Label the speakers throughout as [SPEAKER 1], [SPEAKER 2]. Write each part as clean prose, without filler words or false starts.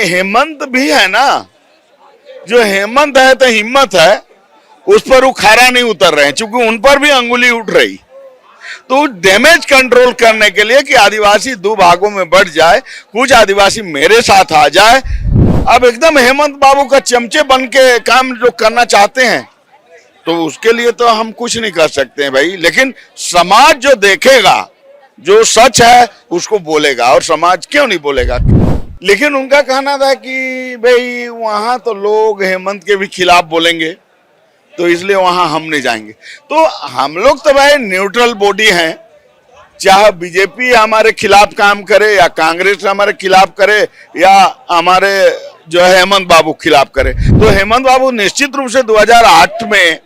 [SPEAKER 1] हेमंत भी है ना, जो हेमंत है तो हिम्मत है, उस पर वो खारा नहीं उतर रहे हैं, क्योंकि उन पर भी अंगुली उठ रही। तो डैमेज कंट्रोल करने के लिए कि आदिवासी दो भागों में बढ़ जाए, कुछ आदिवासी मेरे साथ आ जाए, अब एकदम हेमंत बाबू का चमचे बन के काम जो करना चाहते हैं, तो उसके लिए तो हम कुछ नहीं कर सकते हैं भाई। लेकिन समाज जो देखेगा, जो सच है उसको बोलेगा, और समाज क्यों नहीं बोलेगा। लेकिन उनका कहना था कि भाई वहां तो लोग हेमंत के भी खिलाफ बोलेंगे, तो इसलिए वहां हम नहीं जाएंगे। तो हम लोग तो भाई न्यूट्रल बॉडी हैं, चाहे बीजेपी हमारे खिलाफ काम करे या कांग्रेस हमारे खिलाफ करे या हमारे जो है हेमंत बाबू खिलाफ करे। तो हेमंत बाबू निश्चित रूप से 2008 में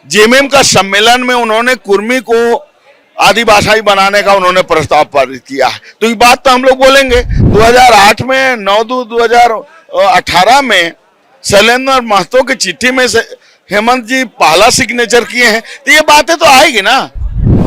[SPEAKER 1] जेएमएम का सम्मेलन में उन्होंने कुर्मी को आदिभाषाई बनाने का उन्होंने प्रस्ताव पारित किया है, तो ये बात तो हम लोग बोलेंगे। 2008 में 9/2/2018 में शैलेंद्र महतो की चिट्ठी में से हेमंत जी पहला सिग्नेचर किए हैं, तो ये बातें तो आएगी ना।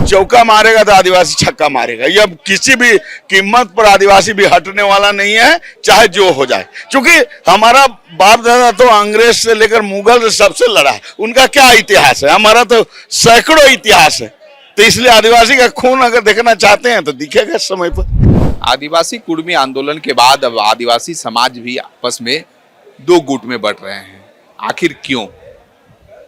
[SPEAKER 1] चौका मारेगा तो आदिवासी छक्का मारेगा, ये अब किसी भी कीमत पर आदिवासी भी हटने वाला नहीं है, चाहे जो हो जाए। क्योंकि हमारा बाप दादा तो अंग्रेज से लेकर मुगल से सबसे लड़ा है, उनका क्या इतिहास है, हमारा तो सैकड़ों इतिहास है। तो इसलिए आदिवासी का खून अगर देखना चाहते हैं तो दिखेगा समय पर।
[SPEAKER 2] आदिवासी कुर्मी आंदोलन के बाद अब आदिवासी समाज भी आपस में दो गुट में बंट रहे हैं, आखिर क्यों?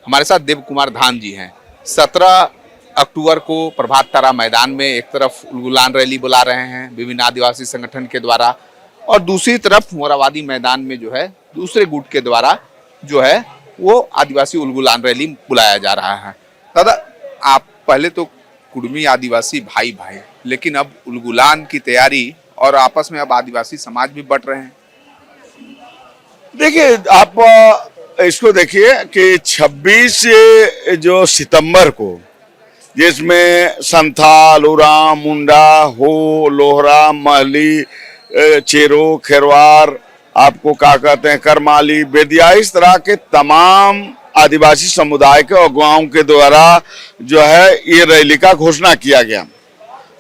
[SPEAKER 2] हमारे साथ देव कुमार धान जी हैं। 17 अक्टूबर को प्रभात तारा मैदान में एक तरफ उलगुलान रैली बुला रहे हैं विभिन्न आदिवासी संगठन के द्वारा, और दूसरी तरफ मोराबादी मैदान में जो है दूसरे गुट के द्वारा जो है वो आदिवासी उलगुलान रैली बुलाया जा रहा है। दादा, आप पहले तो कुर्मी आदिवासी भाई भाई, लेकिन अब उलगुलान की तैयारी और आपस में अब आदिवासी समाज भी बंट रहे हैं।
[SPEAKER 1] देखिए, आप इसको देखिए कि 26 जो सितंबर को, जिसमें संथाल, उराम, मुंडा, हो, लोहरा, महली, चेरो, खेरवार, आपको क्या कहते हैं, करमाली, बेदिया, इस तरह के तमाम आदिवासी समुदाय के अगुवाओं के द्वारा जो है ये रैली का घोषणा किया गया।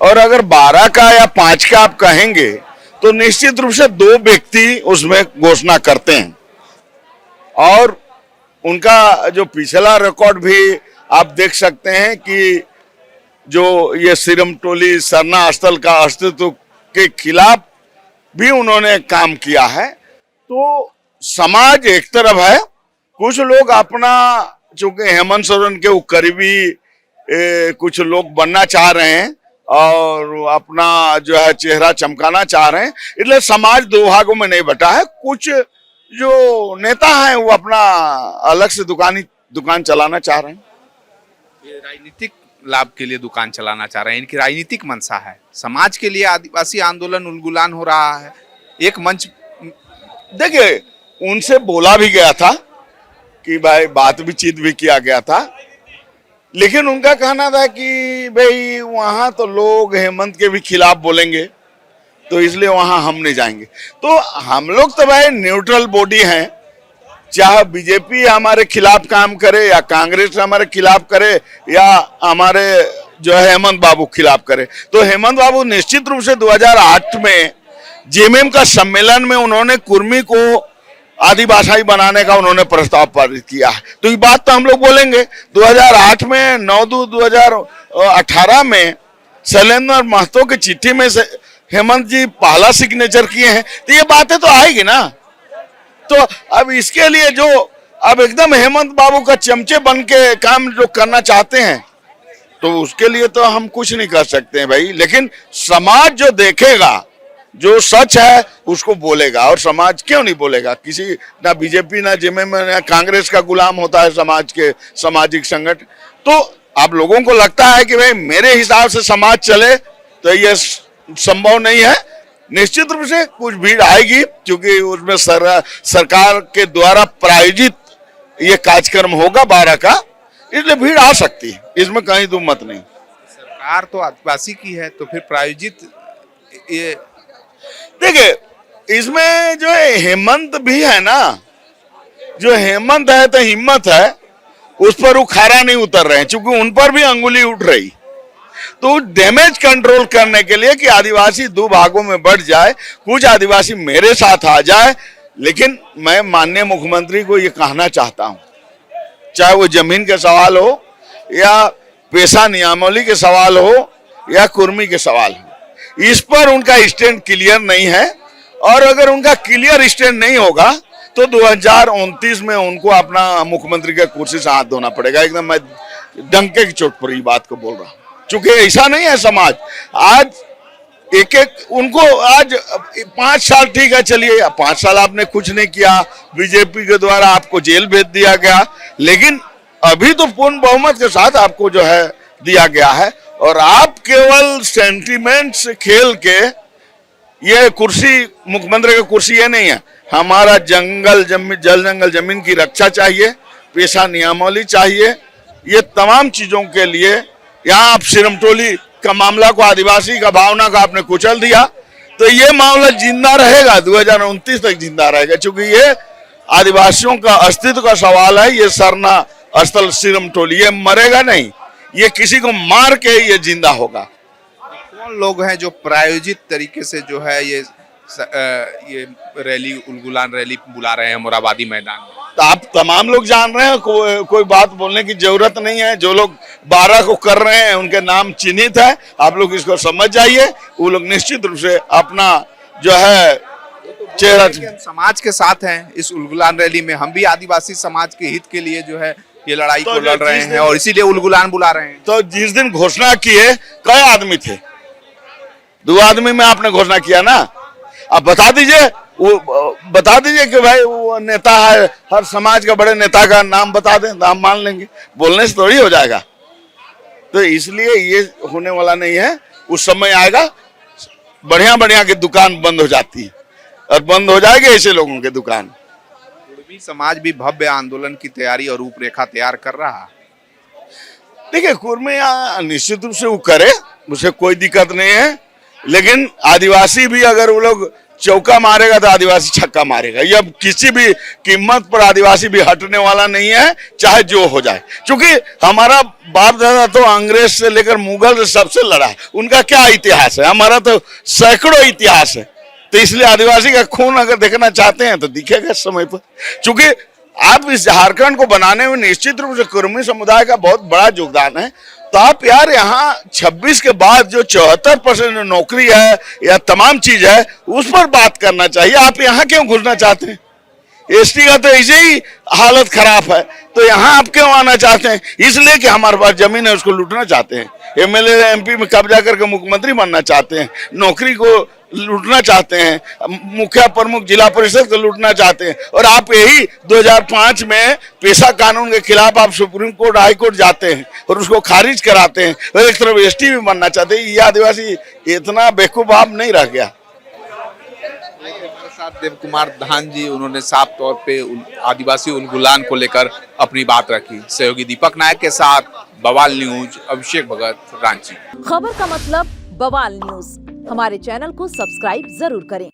[SPEAKER 1] और अगर 12 का या 5 का आप कहेंगे तो निश्चित रूप से 2 व्यक्ति उसमें घोषणा करते हैं, और उनका जो पिछला रिकॉर्ड भी आप देख सकते हैं कि जो ये सिरम टोली सरना स्थल का अस्तित्व के खिलाफ भी उन्होंने काम किया है। तो समाज एक तरफ है, कुछ लोग अपना, चूंकि हेमंत सोरेन के वो करीबी कुछ लोग बनना चाह रहे हैं और अपना जो है चेहरा चमकाना चाह रहे हैं, इसलिए समाज दो भागों में नहीं बटा है। कुछ जो नेता हैं वो अपना अलग से दुकान चलाना चाह रहे हैं,
[SPEAKER 2] ये राजनीतिक लाभ के लिए दुकान चलाना चाह रहे हैं, इनकी राजनीतिक मंशा है। समाज के लिए आदिवासी आंदोलन उलगुलान हो रहा है, एक मंच।
[SPEAKER 1] देखिए, उनसे बोला भी गया था कि भाई बातचीत भी किया गया था, लेकिन उनका कहना था कि भाई वहां तो लोग हेमंत के भी खिलाफ बोलेंगे, तो इसलिए वहां हम नहीं जाएंगे। तो हम लोग तो भाई न्यूट्रल बॉडी हैं, चाहे बीजेपी हमारे खिलाफ काम करे या कांग्रेस हमारे खिलाफ करे या हमारे जो है हेमंत बाबू खिलाफ करे। तो हेमंत बाबू निश्चित रूप से 2008 में जेएमएम का सम्मेलन में उन्होंने कुर्मी को आदिभाषाई बनाने का उन्होंने प्रस्ताव पारित किया है, तो ये बात तो हम लोग बोलेंगे। 2008 में 9/2/2018 में शैलेंद्र महतो की चिट्ठी में से हेमंत जी पहला सिग्नेचर किए हैं, तो ये बातें तो आएगी ना। तो अब इसके लिए जो अब एकदम हेमंत बाबू का चमचे बन के काम जो करना चाहते हैं, तो उसके लिए तो हम कुछ नहीं कर सकते हैं भाई। लेकिन समाज जो देखेगा, जो सच है उसको बोलेगा, और समाज क्यों नहीं बोलेगा। किसी ना बीजेपी ना जेएमएम ना कांग्रेस का गुलाम होता है समाज के सामाजिक संगठन। तो आप लोगों को लगता है कि भाई मेरे हिसाब से समाज चले, तो ये संभव नहीं है। निश्चित रूप से कुछ भीड़ आएगी, क्योंकि उसमें सरकार के द्वारा प्रायोजित ये कार्यक्रम होगा 12 का, इसलिए भीड़ आ सकती है, इसमें कहीं दो मत नहीं।
[SPEAKER 2] सरकार तो आदिवासी की है, तो फिर प्रायोजित ये
[SPEAKER 1] देखिए, इसमें जो हेमंत भी है ना, जो हेमंत है तो हिम्मत है, उस पर वो खारा नहीं उतर रहे हैं, क्योंकि उन पर भी अंगुली उठ रही। तो डैमेज कंट्रोल करने के लिए कि आदिवासी दो भागों में बढ़ जाए, कुछ आदिवासी मेरे साथ आ जाए, लेकिन मैं माननीय मुख्यमंत्री को ये कहना चाहता हूं, चाहे वो जमीन के सवाल हो या पेशा नियमावली के सवाल हो या कुर्मी के सवाल हो, इस पर उनका स्टैंड क्लियर नहीं है। और अगर उनका क्लियर स्टैंड नहीं होगा तो 2029 में उनको अपना मुख्यमंत्री के कुर्सी से हाथ धोना पड़ेगा। एकदम मैं डंके की चोट पर ये बात को बोल रहा हूं, क्योंकि ऐसा नहीं है समाज। आज एक उनको आज 5 साल ठीक है, चलिए 5 साल आपने कुछ नहीं किया, बीजेपी के द्वारा आपको जेल भेज दिया गया, लेकिन अभी तो पूर्ण बहुमत के साथ आपको जो है दिया गया है। और आप केवल सेंटिमेंट से खेल के ये कुर्सी, मुख्यमंत्री की कुर्सी ये नहीं है। हमारा जंगल जल जंगल जमीन की रक्षा चाहिए, पेशा नियमावली चाहिए, ये तमाम चीजों के लिए यहाँ आप सिरमटोली का मामला को, आदिवासी का भावना का आपने कुचल दिया, तो ये मामला जिंदा रहेगा, 2029 तक जिंदा रहेगा, क्योंकि ये आदिवासियों का अस्तित्व का सवाल है। ये सरना स्थल सिरमटोली ये मरेगा नहीं, ये किसी को मार के ये जिंदा होगा।
[SPEAKER 2] कौन लोग हैं जो प्रायोजित तरीके से जो है ये रैली, उलगुलान रैली बुला रहे हैं मोराबादी मैदान में?
[SPEAKER 1] तो आप तमाम लोग जान रहे हैं, कोई बात बोलने की जरूरत नहीं है। जो लोग 12 को कर रहे हैं उनके नाम चिन्हित है, आप लोग इसको समझ जाइए। वो लोग निश्चित रूप से अपना जो है चेहरा
[SPEAKER 2] समाज के साथ हैं इस उलगुलान रैली में। हम भी आदिवासी समाज के हित के लिए जो है ये लड़ाई को लड़ रहे हैं और इसीलिए उलगुलान बुला रहे हैं।
[SPEAKER 1] तो जिस दिन घोषणा किए कई आदमी थे? 2 आदमी में आपने घोषणा किया ना। आप बता दीजिए, वो बता दीजिए कि भाई वो नेता है, हर समाज का बड़े नेता का नाम बता दें तो हम मान लेंगे, बोलने से थोड़ी हो जाएगा। तो इसलिए ये होने वाला नहीं है। उस समय आएगा, बढ़िया बढ़िया की दुकान बंद हो जाती है और बंद हो जाएगी ऐसे लोगों की दुकान।
[SPEAKER 2] कुर्मी समाज भी भव्य आंदोलन की तैयारी और रूपरेखा तैयार कर रहा है।
[SPEAKER 1] देखिए, कुर्मी निश्चित रूप से वो करे, उसे कोई दिक्कत नहीं है, लेकिन आदिवासी भी अगर वो लोग चौका मारेगा तो आदिवासी छक्का मारेगा। ये अब किसी भी कीमत पर आदिवासी भी हटने वाला नहीं है, चाहे जो हो जाए। क्योंकि हमारा बाप दादा तो अंग्रेज से लेकर मुगल से सबसे लड़ा है, उनका क्या इतिहास है? हमारा तो सैकड़ों इतिहास है। तो इसलिए आदिवासी का खून अगर देखना चाहते हैं तो दिखेगा इस समय पर। क्योंकि आप इस झारखंड को बनाने में निश्चित रूप से कुर्मी समुदाय का बहुत बड़ा योगदान है। तो आप यार यहाँ 26 के बाद जो 74% नौकरी है या तमाम चीज है उस पर बात करना चाहिए। आप यहाँ क्यों घुसना चाहते हैं? एसटी का तो ऐसे ही हालत खराब है, तो यहाँ आप क्यों आना चाहते हैं? इसलिए कि हमारे पास जमीन है, उसको लूटना चाहते हैं। एमएलए एमपी में कब्जा करके मुख्यमंत्री बनना चाहते हैं, नौकरी को लूटना चाहते हैं, मुखिया प्रमुख जिला परिषद को लूटना चाहते हैं। और आप यही 2005 में पेशा कानून के खिलाफ आप सुप्रीम कोर्ट, हाई कोर्ट जाते हैं और उसको खारिज कराते हैं, और एक तरफ एसटी भी बनना चाहते हैं। ये आदिवासी इतना बेवकूफ आप नहीं रह गया।
[SPEAKER 2] देव कुमार धान जी, उन्होंने साफ तौर पे आदिवासी उलगुलान को लेकर अपनी बात रखी। सहयोगी दीपक नायक के साथ बवाल न्यूज, अभिषेक भगत, रांची।
[SPEAKER 3] खबर का मतलब बवाल न्यूज। हमारे चैनल को सब्सक्राइब जरूर करें।